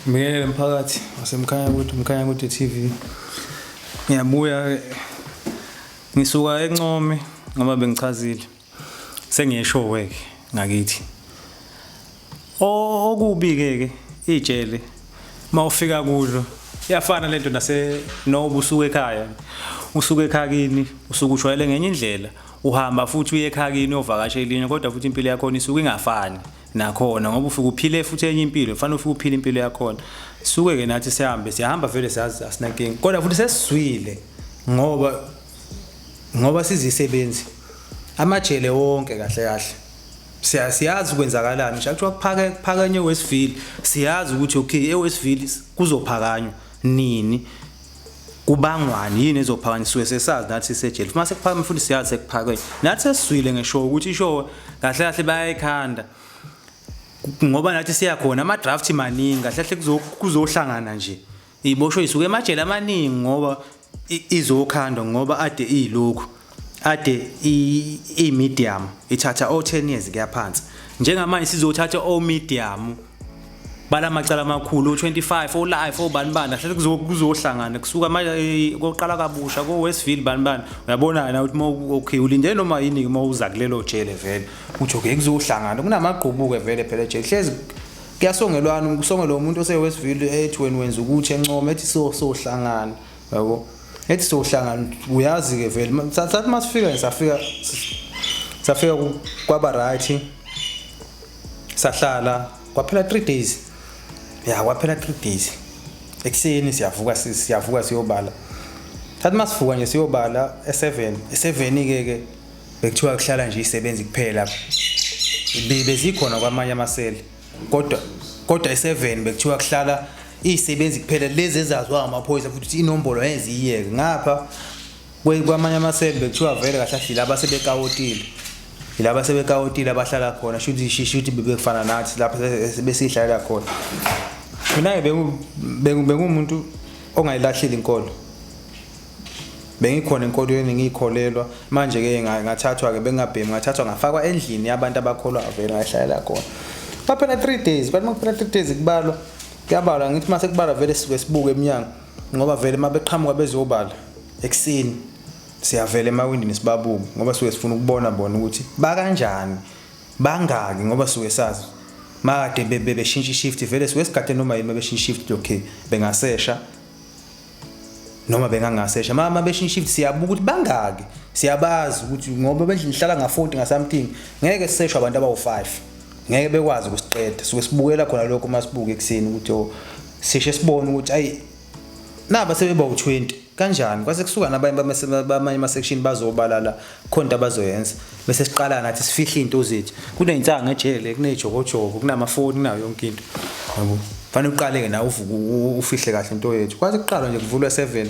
Ngiyele mphakathi wasemkhaya kude TV. Ngiyabuya ngisuka eNcome ngoba bengichazile. Sengiyeshowe ke ngakithi. Okubi ke ijele mawufika kulo iyafana lento noba usuka ekhaya. Usuka ekhakini usuke ujwayele ngenye indlela. Uhamba futhi uye ekhakini uyovakasha elinye kodwa futhi impilo yakho isuke ingafani nakhona ngoba ufike uphile futhi enye impilo kufanele ufike uphile impilo yakho. Suke ke nathi siyahamba vele siyazi asinankingi kodwa futhi sesizwile ngoba sizisebenzi amajele wonke kahle siyazi ukwenzakalani nje kuthiwa kuphakanye eWestville siyazi ukuthi okay eWestville kuzophakanywa nini kubangwani yini ezophakanyiswa sesazi nathi sisejele mase kuphakame futhi siyazi sekuphakanye nathi sesizwile ngeshow ukuthi ishow kahle bayayikhanda ngoba nathi siyakhona ama draft maningi kahle kuzohlangana nje ibosho isuke emajele amaningi ngoba izokhandwa ngoba ade ilokhu ade medium ithatha o 10 years kuyaphansi njengamanje sizothatha o medium balamacala amakhulu o25 o life obani hle kuzohlangana kusuka manje koqala kabusha ko Westville bani uyabona na ukuthi okay ulinde noma yini uma uza kulelo jele vele uthi okay kuzohlangana kunamagqubu ke vele phela ejele hlezi kuyasongelwana kusongela umuntu ose Westville ethi wena wenza ukuthi eNcome ethi sohlangana yabo ethi sohlangana uyazi ke vele sathi masifika safika kwaba right sahlala kwaphela 3 days ya kwaphela 3 days ekseni siyavuka siyobala sathi masivuka nje siyobala e7 ke bekuthiwa kuhlala nje isebenzi kuphela bezikhona kwamanye amaseli kodwa e7 bekuthiwa kuhlala isebenzi kuphela lezi ezazwa amaphoyisa futhi inombolo eziyeke ngapha kwamanye amaseli bekuthiwa vele kahle laba sebekawotile yilaba sebekawotile abahlala khona shuthi bebefana nathi lapha besihlala khona mina bengumuntu ongayilahleli inkolo bengikhona enkolweni ngikholelwa manje ke ngathathwa ke bengabhemi ngathathwa ngafakwa endlini yabantu abakholwa vele ngahlala khona baphela 3 days bathi makuphela 3 days kuyabalwa ngithi mase kubala vele sibuke eminyango ngoba vele mabeqhamuka bezobala ekseni siyavela emawindini sibabuka ngoba suke sifuna ukubona bona ukuthi bakanjani bangaki ngoba suke sazi made beshintsha shift vele suke sigade noma yini beshintsha shift okay bengasesha noma bengangasesha mama beshintsha shift siyabuka ukuthi bangaki siyabazi ukuthi ngoba bengihlala nga40 ngasamthing ngeke siseshwe abantu abawu5 ngeke bekwazi ukusiqeda suke sibukela khona lokho masibuke ekseni ukuthi sishe sibone ukuthi ayi naba sebeba u20 kanjani kwase kusuka nabanye ama section bazobalala khona abazoyenza bese siqala nathi sifihla into zethu kuneyintanga ejele kunejokojoko kunamafoni kunayo yonke into yabo fanele uqale ke na uvuka ufihle kahle into yethu kwaze kuqala nje kuvulwa 7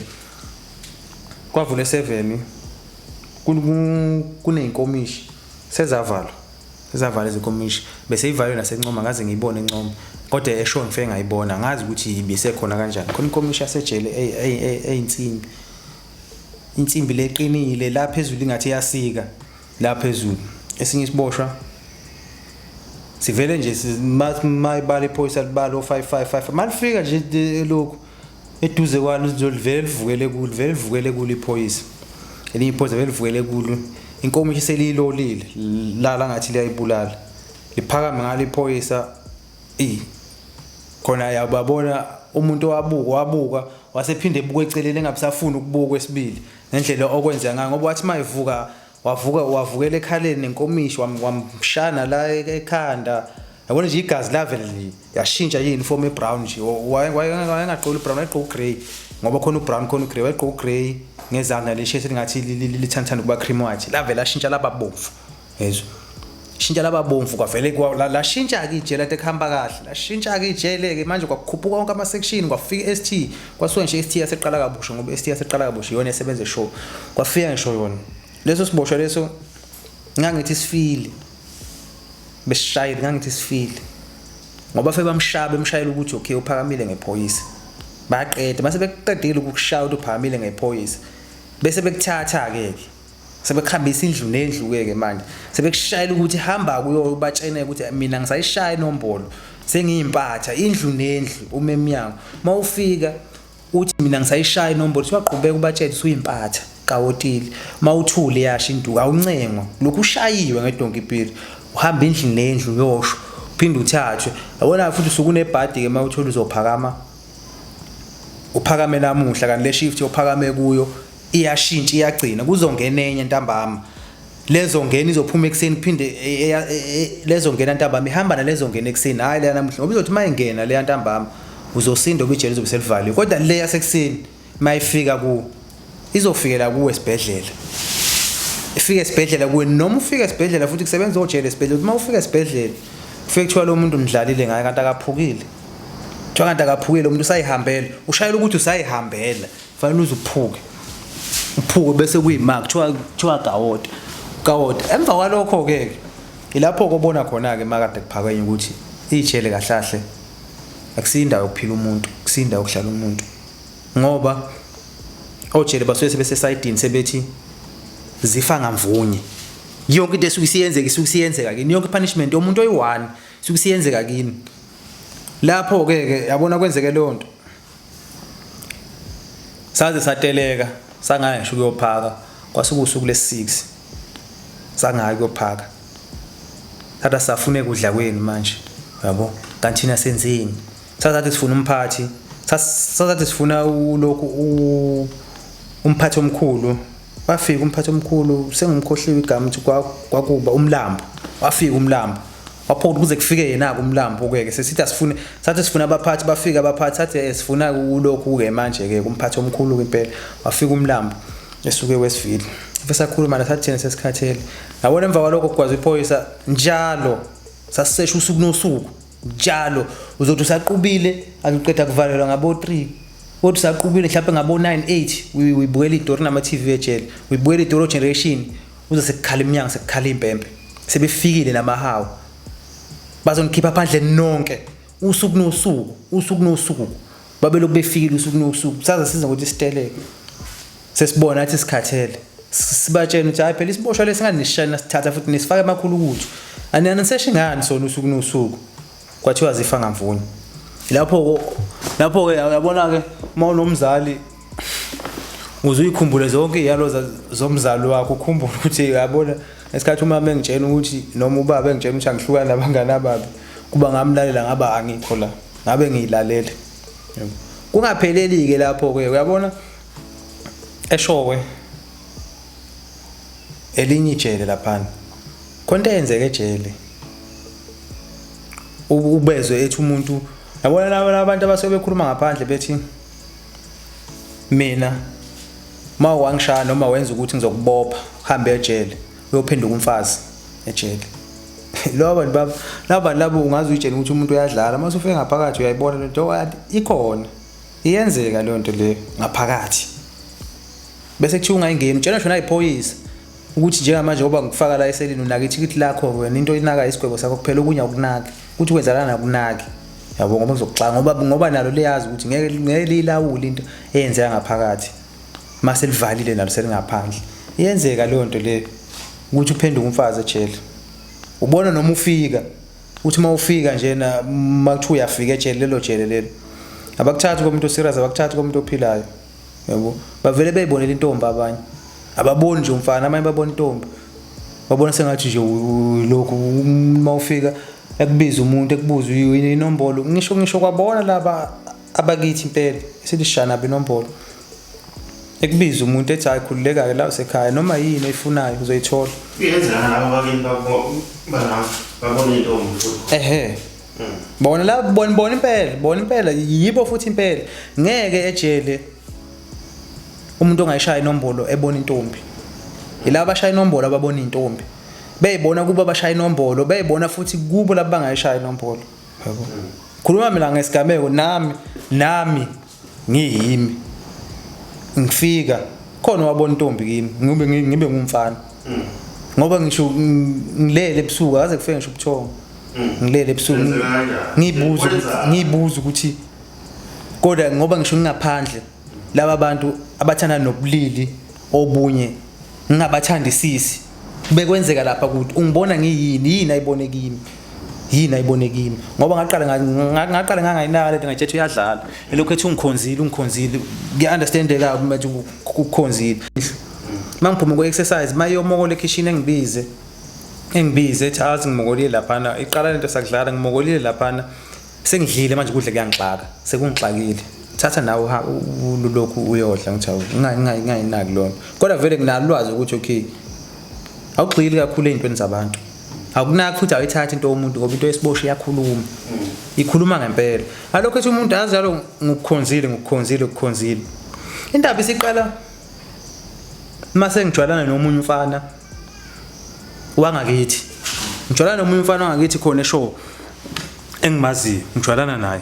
kwavula 7 kuneyinkomishi sezavala izinkomishi bese ivalwe naseNcome ngaze ngiyibone eNcome kodwa esho ngifeke ngayibona ngazi ukuthi ibisekhona kanjani khona inkomishi yasejele eyinsimbi insimbi leqinile la phezulu ingathi yasika la phezulu esinye isiboshwa sivele nje mayibala iphoyisa libala o555 malifika nje lokho eduze kwalo izolivele livukele kulo iphoyisa elinye iphoyisa vele livukele kulo inkomishi selilolile la ngathi liyayibulala liphakame ngale iphoyisa khona yababona umuntu wabuka wasephinde ebuka ecelele engabisafuna ukubuka kwesibili ngendlela okwenza ngayo ngoba wathi mayivuka wavukela ekhaleni nenkomishi wamshana la ekhanda yabona nje igazi lavele yashintsha uniform ebrown nje wayengaqola brown ayigqoka grey ngoba khona ubrown khona ugrey wayigqoka grey ngezandla leshese ngathi lithanthana kuba cream white lavela ashintsha lababomvu yezwa shintsha lababomvu kwavele lashintsha ke ijele ekhamba kahle lashintsha ke ijele ke manje kwakukhuphuka wonke ama section kwafika ST kwasuka nje ST yaseqala kabusha ngoba ST yaseqala kabusha iyona esebenza show kwafika ngisho yona leso siboshwa leso ngangithi sifile besishayile ngangithi sifile ngoba fe bamshaba emshayela ukuthi okay uphakamile ngephoyisa baqeda mase beqedile ukukushaya ukuthi uphakamile ngephoyisa bese bekuthatha ke sebekhambisa indlu nendlu ke manje sebekushayela ukuthi hamba kuyo batshene ukuthi mina ngisayishaya inombolo sengiyimpatha indlu nendlu uma eminyango mawufika uthi mina ngisayishaya inombolo siwaqhubeka ubatshela usuyimpatha kawotile mawuthule yasha induku awuncengwa lokhu ushayiwe ngedonki phiri uhamba indlu nendlu yosho uphinde uthathwe yabona futhi usukunebhadi ke mawuthola uzophakama uphakame namuhla kanti le shift yophakame kuyo iyashintsha iyagcina kuzongena enye ntambama lezo ngena izophuma ekseni phinde lezo ngena ntambama ihamba nalezo ngena ekseni hayi le namuhla ngoba izothi mayingena le ntambama uzosinda obijele uzobe selivaliwe kodwa le yasekuseni mayifika ku izofikela kuwe esibhedlela ifike esibhedlela kuwe noma ufike esibhedlela futhi kusebenza ojele esibhedlela uma ufika esibhedlela ufike kuthiwa lo muntu umdlalile ngaye kanti akaphukile kuthiwa kanti akaphukile umuntu usayihambela ushayela ukuthi usayihambela fanele uzuphuke uphuke bese kuyima kuthiwa kawota emva kwalokho ke ilapho kubona khona ke makade kuphakanye ukuthi ijele kahlahle akusinda ukuphila umuntu kusinda ukuhlala umuntu ngoba ojele basuke sebese side sebethi zifa ngamvunye yonke into esukisiyenzeka kini yonke punishment yomuntu oyi1 sukisiyenzeka kini lapho ke yabona kwenzeke lonto saze sateleka sangaya ngisho kuyophaka kwasuka usuku lesi6 sangaya kuyophaka thatha safune kudla kweni manje yabo kanti thina senzeni sazathi sifuna umphathi sazathi sifuna ulokhu umphathi omkhulu wafika umphathi omkhulu sengumkhohliwe igama ukuthi kwakuba umlambo wafika umlambo waphoqa kuze kufike yena umlambo ke sesithi asifune sathi sifuna abaphathi bafika abaphathi sathi sifuna ulokhu ke manje ke umphathi omkhulu impela wafika umlambo esuke Westville bese khuluma nathi thina sesikhathele yabona emva kwalokho kugwaza iphoyisa njalo sasisesha usuku nosuku njalo uzothi usaqubile akuqeda kuvalelwa ngabo 3 kodwa usaqubile mhlawumbe ngabo 9 8 uyibukela iDori nama TV ejele uyibukela iDori generation uze sekukhala iminyango sekukhala impempe sebefikile namahawu bazonikhipha phandle nonke usuku nosuku babelokhu befikile usuku nosuku saze siza ukuthi siteleke sesibona athi sikhathele sibatshena ukuthi hayi phela isiboshwa lesinganisishana sithatha futhi nesifaka emakhulu kuthu aniyaniseshe ngani sona usuku nosuku kwathiwa zifa ngamvuni lapho ke uyabona ke mawunomzali uzuyikhumbule zonke iyalo zomzali wakho ukhumbule ukuthi uyabona esikhathi umama engitshela ukuthi noma ubaba engitshela ukuthi angihlukana nabangani ababi kuba ngamlalela ngaba angikho la ngabe ngiyilalele kungapheleli ke lapho ke uyabona eshowe elinye ijele lapha konke yenzeke ejele ubezwe ethi umuntu yabona laba abantu abasebekhuluma ngaphandle bethi mina mawangishaya noma wenza ukuthi ngizokubopha uhambe ejele uyophenduka umfazi ejele labo ungazi ujele ukuthi umuntu uyadlala mase ufike ngaphakathi uyayibona lento ikhona iyenzeka le nto le ngaphakathi bese kuthi ungayingeni utshela shona iphoyisa ukuthi njengamanje ngoba ngikufaka la eselini unaka ithikithi lakho wena into inaka isigwebo sakho kuphela ukunya ukunaka ukuthi wenzalana nakunaki yabo ngoba kuzoxanga ngoba nalo liyazi ukuthi ngeke lilawule into eyenzeka ngaphakathi mase livalile nalo selingaphandle iyenzeka le nto le ukuthi uphenduke umfazi ejele ubona noma ufika uthi mawufika nje na makuthu uyafika ejele lelo jele lelo abakuthathi komuntu serious abakuthathi komuntu ophilayo yabo bavele beyibonela intombi abanye ababoni nje umfana abanye babona intombi babona sengathi nje lokhu mawufika ekubiza umuntu ekubuza inombolo ngisho kwabona laba abakithi impela silishana benombolo ekubiza umuntu ethi hayi khululeka la usekhaya noma yini oyifunayo uzoyithola iyenzeka labo bakini babona intombi futhi bona la bona impela yibo futhi impela ngeke ejele umuntu ongayishaya inombolo ebona intombi ilaba abashaya inombolo ababona intombi beyibona kuba abashaya inombolo beyibona futhi kubo laba bangayishaya inombolo yabo khuluma mina ngesigameko nami ngiyimi ngifika khona wabona intombi kimi ngibe ngumfana ngoba ngisho ngilele ebusuku akaze kufike ngisho ubuthongo ngilele ebusuku ngibuza ukuthi kodwa ngoba ngisho ngingaphandle laba abantu abathanda nobulili obunye ngingabathandisisi bekwenzeka lapha ukuthi ungibona ngiyini ayibone kimi yini ayibone kimi ngoba ngaqala ngangayinaka lento ngayithethe uyadlala lokho ethi ungikhonzile kuya-understandeka manje ukukhonzile mangiphuma ku-exercise mayomokole ekitchen engibize ethi azi ngimokolile laphana iqala lento sakudlala ngimokolile laphana sengidlile manje ukudla kuyangixaka sekungixakile thatha nawe ulokhu uyodla ngithi awu ngingayinaki lona kodwa vele nginalo ulwazi ukuthi okay awugxili kakhulu ey'ntweni zabantu akunaki futhi awuyithatha into yomuntu ngoba into yesiboshwa iyakhuluma ikhuluma ngempela alokho ethi umuntu azi jalo ngikukhonzile indaba isiqala mase ngijwalana nomunye umfana wangakithi ngijwalana nomunye umfana wangakithi khona eshow engimaziyo ngijwalana naye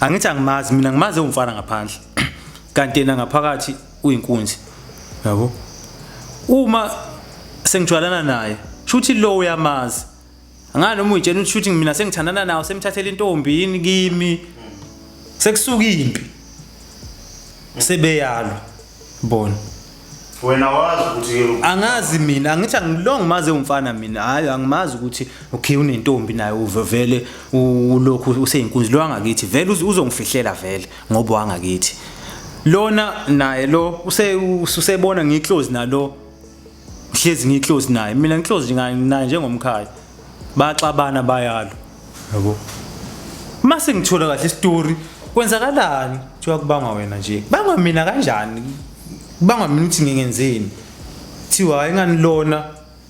angithi angimazi mina ngimazi umfana ngaphandle kanti yena ngaphakathi uyinkunzi yabo uma sengijwalana naye shuthi lo uyamazi angani noma uyitshela ukuthi shuthi mina sengithandana nawe semthathela intombi yini kimi sekusuka impi sebeyalo bona wena wazi ukuthi angazi mina angithi angilongi maze umfana mina hayi angimazi ukuthi okay unentombi naye uvevele ulokhu useyinkunzi lo angakithi vele uzongifihlela vele ngoba wangakithi lona naye lo usebona ngiclose nalo hlezi ngiclose naye mina ngiclose naye njengomkhaya baxabana bayalo yabo mase ngithola kahle story kwenzakalani kuthiwa kubanga wena nje banga mina kanjani kubanga mina ukuthi ngingenzeni thiwa hayi ngani lona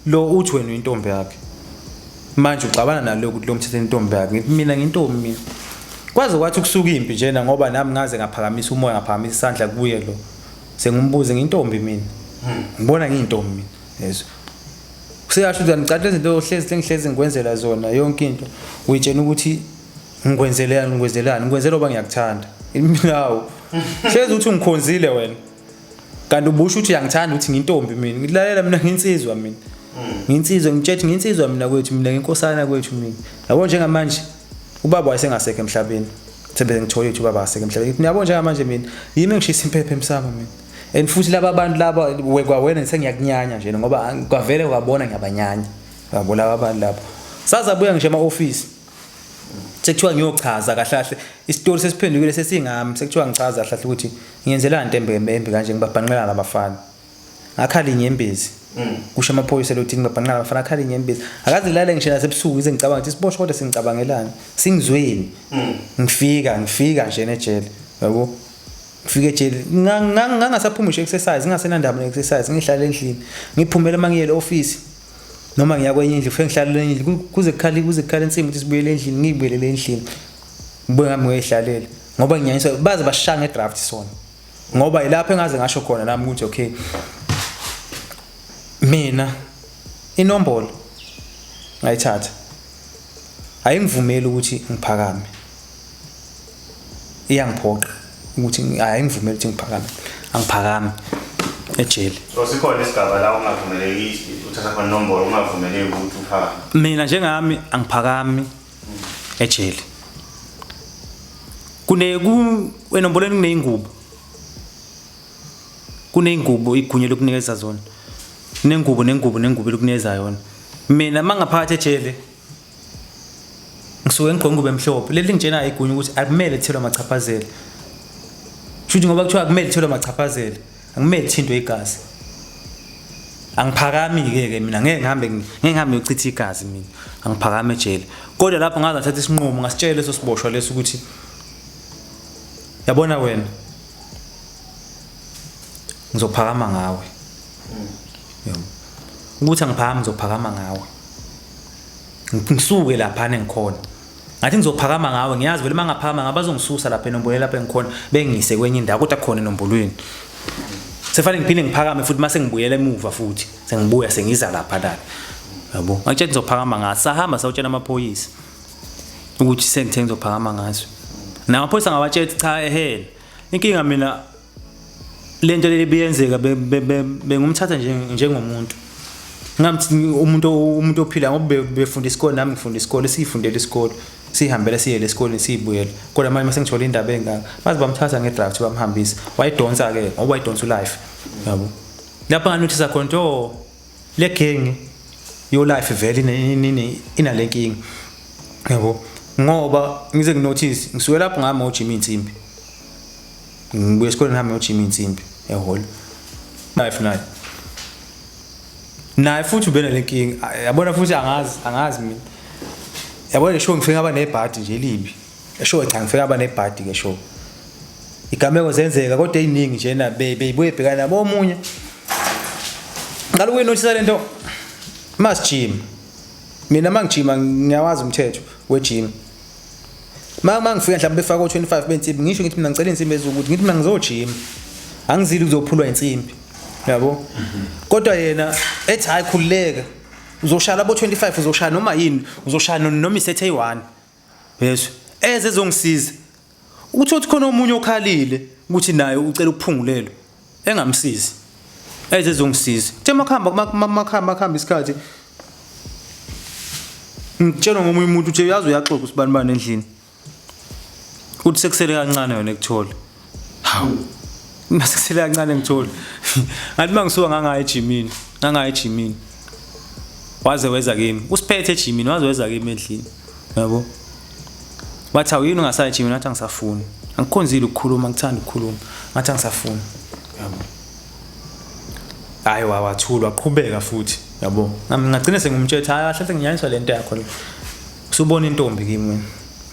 lo uthi wena uyintombi yakhe manje uxabana nalo ukuthi lo mthethe intombi yakhe mina ngintombi mina kwaze kwathi ukusuka impi njena ngoba nami ngaze ngaphakamisa umoya ngaphakamisa isandla kuye lo sengimbuze ngintombi mina ngibona ngiyintombi mina yeso kuseyasho ukuthi ngicathe izinto engihlezi ngikwenzela zona yonke into uyitshena ukuthi ngikwenzelani ngoba ngiyakuthanda imilawo hlezi uthi ungikhonzile wena kanti ubusho ukuthi uyangithanda ukuthi ngiyintombi mina ngilalela mina nginsizwa mina nginsizwa ngitshethi nginsizwa mina kwethu mina nginkosana kwethu mina yabo njengamanje ubaba wayesengasekho emhlabeni sebe ngithole ukuthi ubaba asekho emhlabeni yabo njengamanje mina yimi ngishisa impepho emsamo mina and futhi laba abantu laba kwawena sengiyakunyanya nje ngoba kwavele kwabona ngiyabanyanya yabo laba abantu lapho sazabuya ngisho ema-office sekuthiwa ngiyochaza kahlahle isitori sesiphendukile sesingami sekuthiwa ngichaza kahlahle ukuthi ngiyenzelani embi kanje ngibabhanqela labafana ngakhala inyembezi kusho amaphoyisa lokuthi ngibabhanqela labafana akhala inyembezi akaze lale ngisho nasebusuku ize ngicabanga ukuthi siboshwe kodwa singicabangelani singizweni ngifika nje nejele yabo ngifike ejele ngangasaphumi nje exercise ngingasenandaba ne-exercise ngihlala endlini ngiphumela mangiye e-office noma ngiya kwenye indlu ufike ngihlala endlini kuze kukhala insimbi ukuthi sibuyele endlini ngibuyelele endlini ngibuye ngami ngiyihlalela ngoba nginyanyiswa baze bashaya ngedraft sona ngoba ilapho engaze ngasho khona nami ukuthi okay mina inombolo ngayithatha ayingivumeli ukuthi ngiphakame iyangiphoqa ukuthi ayingivumeli ukuthi ngiphakame angiphakami ejele so sikhona isigaba la ungavumeleki uthatha khona inombolo ungavumeleki ukuthi uphakame mina njengami angiphakami ejele enombolweni kuneyingubo igunya lokunikeza zona nengubo lokunikeza yona mina mangaphakathi ejele ngisuke ngigqoke ingubo emhlophe leli ngitshena igunya ukuthi akumele lithelwe amachaphazela futhi ngoba kuthiwa akumele lithelwe amachaphazela angimele lithintwe igazi angiphakami-ke mina ngeke ngihambe yochitha igazi mina angiphakami ejele kodwa lapho ngaze ngathatha isinqumo ngasitshela leso siboshwa leso ukuthi yabona wena ngizophakama ngawe ukuthi angiphakami ngizophakama ngawe ngisuke laphana engikhona ngathi ngizophakama ngawe ngiyazi vele mangaphakama ngabe bazongisusa lapha enombolweni lapha engikhona bengise kwenye indawo kodwa khona enombolweni sefanele ngiphinde ngiphakame futhi mase ngibuyela emuva futhi sengibuya sengiza lapha la yabo ngitshela ngizophakama ngaso sahamba sawutshela amaphoyisa ukuthi sengithe ngizophakama ngaso namaphoyisa ngabatshela cha ehele inkinga mina lento lebiyenzeka bengumthatha njengomuntu ngamthi umuntu ophila ngoba befunda isikole nami ngifunda isikole sifundela isikole sihambela siye lesikole sibuyela kodwa manje mase ngithola indaba engaka baze bamthatha ngedraft bamhambisa wayidonsa ke ngoba wayidonsa ulife yabo lapha nganothisa khona into le gang yo life vele inalenkinga yabo ngoba ngize nginotice ngisuke lapho ngama uJimmy Insimbi ngibuye esikoleni ngama uJimmy Insimbi ehall knife naye futhi ubena lenkinga yabona futhi angazi mina yabona le show ngifika aba nebhadi nje libi eshow cha ngifika aba nebhadi ke show igameko zenzeka kodwa eziningi nje na beyibuye bhekana nabo omunye ngalo kuyinothisa lento masijima mina mangijima ngiyawazi umthetho wejima mangifika mhlawumbe befaka u25 bensimbi ngisho ngithi mina ngicela insimbi ezukuthi ngithi mina ngizojima angizili kuzophulwa insimbi yabo kodwa yena ethi hayi khulileka uzoshaya labo 25 uzoshaya noma yini uzoshaya noma isethe i1 yeso ezongisiza uthi khona omunye okhalile ukuthi naye ucela ukuphungulelwa engamsizi ezongisiza kuthe makhamba isikhathi ngitshela ngomunye umuntu uthi uyazi uyaxoxa usibani endlini uthi sekusele kancane wena ekuthola hawu masekusele kancane ngithola ngathi mangisuka ngangaya ejimini waze weza kimi usiphethe ejimini waze weza kimi endlini yabo wathi awuyini ungasaya ejimini ngathi angisafuni angikhonzile ukukhuluma ngithanda ukukhuluma ngathi angisafuni yabo hayi wathula waqhubeka futhi yabo ngagcina sengumthetha hayi ahle senginyanyiswa lento yakho le usubona intombi kimi wena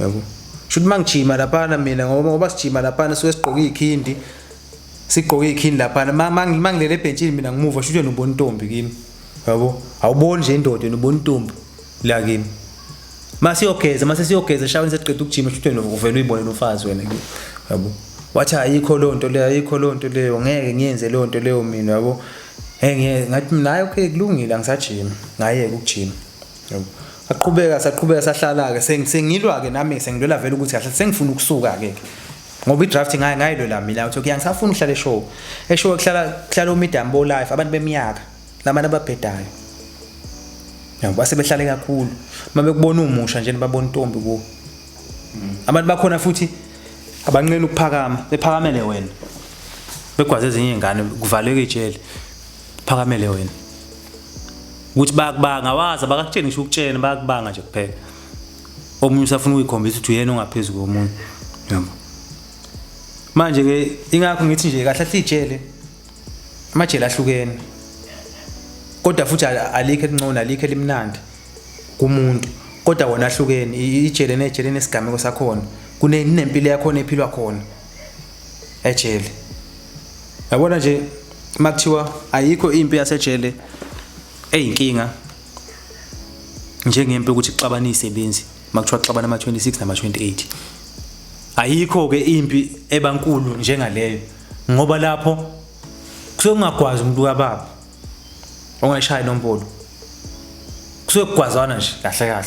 yabo shuthi mangijima lapha mina ngoba sijima lapha suke sigqoke ikhindi sigqoke ikhindi lapha mangilele ebhentsini mina ngimuva shuthi wena ubona intombi kimi yabo awuboni nje indoda wena ubona intombi la kimi mase siyogeza shaweni seqeda ukujima shuthi wena uvela uyibone umfazi wena kimi yabo wathi ayikho lonto leyo ngeke ngiyenze lonto leyo mina yabo ngathi naye okay kulungile angisajima ngayeke ukujima yabo saqhubeka sahlala ke sengilwa ke nami sengilwela vele ukuthi kahle sengifuna ukusuka ke ngoba idraft ngayilwela mina uthi okay angisafuna ukuhlala eshow kuhlala uMidambo live abantu bemiyaka lamana ababhedayo yabo base behlale kakhulu mabekubona umusha nje babona intombi ku abantu bakhona futhi abanqena ukuphakama bephakamele wena begwaze ezinye izingane kuvaleke ijele phakamele wena ukuthi bayakubanga wazi abakakutsheni ngisho ukutshena bayakubanga nje kuphela omunye usafuna ukuyikhombisa ukuthi uyena ongaphezulu komunye yabo manje ke ingakho ngithi nje kahle ijele amajele ahlukene kodwa futhi alikho elincane alikho elimnandi kumuntu kodwa wona ahlukene ijele nejele nesigameko sakhona kunempilo yakho nephilwa khona ejele yabona nje makuthiwa ayikho impi yasejele eyinkinga njengempi ukuthi ixabana izisebenzi makuthiwa xabana ama 26 nama 28 ayikho ke impi ebankulu njengaleyo ngoba lapho kusuke kungagwazi umuntu kababa ongashaya inombolo kusuke kugwazana nje kahle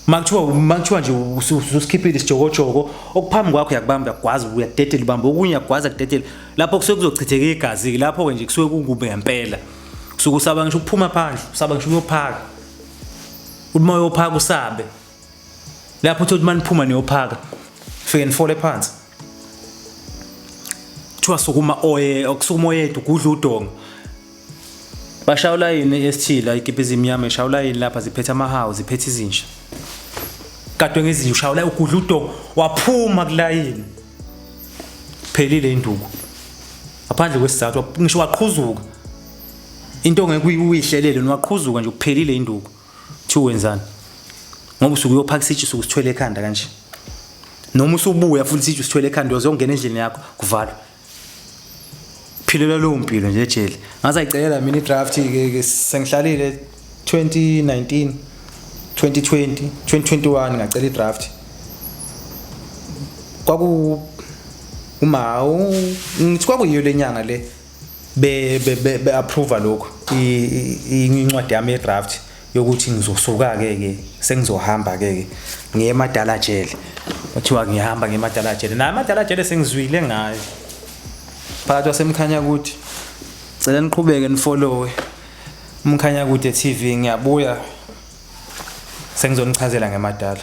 makuthiwa nje ususkipile isijokojoko okuphambi kwakho yakubamba yakwazi uyadedela ibamba okunye yakwazi kudedela lapho kusuke kuzochitheka igazi lapho ke nje kusuke kungube ngempela kusuke usaba ngisho ukuphuma phandle usaba ngisho uyophaka uma uyophaka usabe lapho uthi maniphuma niyophaka fike nifole phansi kuthiwa sokuma okusukuma oyedwa ukudla udongo bashawula yini esithila ikipizi imnyama eshawula yini lapha ziphethe amahawu ziphethe izinsha kadwe ngezinje ushawula ukudla udongo waphuma kulayini phelile induku ngaphandle kwesizathu ngisho waqhuzuka into ongeke uyihlelele niwaqhuzuka nje uphelile induku thi wenzani ngoba usuke uyophaka isitshe usuke sithwele ekhanda kanje noma usubuya futhi isitshe sithwele ekhanda uzongena endlini yakho kuvala philela lo mpilo nje ejele ngaze ayicelela mina idraft ke sengihlalile 2019 2020 2021 ngacela idraft ngithi kwakuyiyo lenyanga le be approve lokho incwadi yami yedraft yokuthi ngizosuka ke sengizohamba ke ngiye emadala jele kuthiwa ngihamba ngemadala jele na emadala jele sengizwile ngayo phakathi wasemkhanya ukuthi cela niqhubeke nifollowe umkhanya kude TV ngiyabuya sengizonichazela ngemadala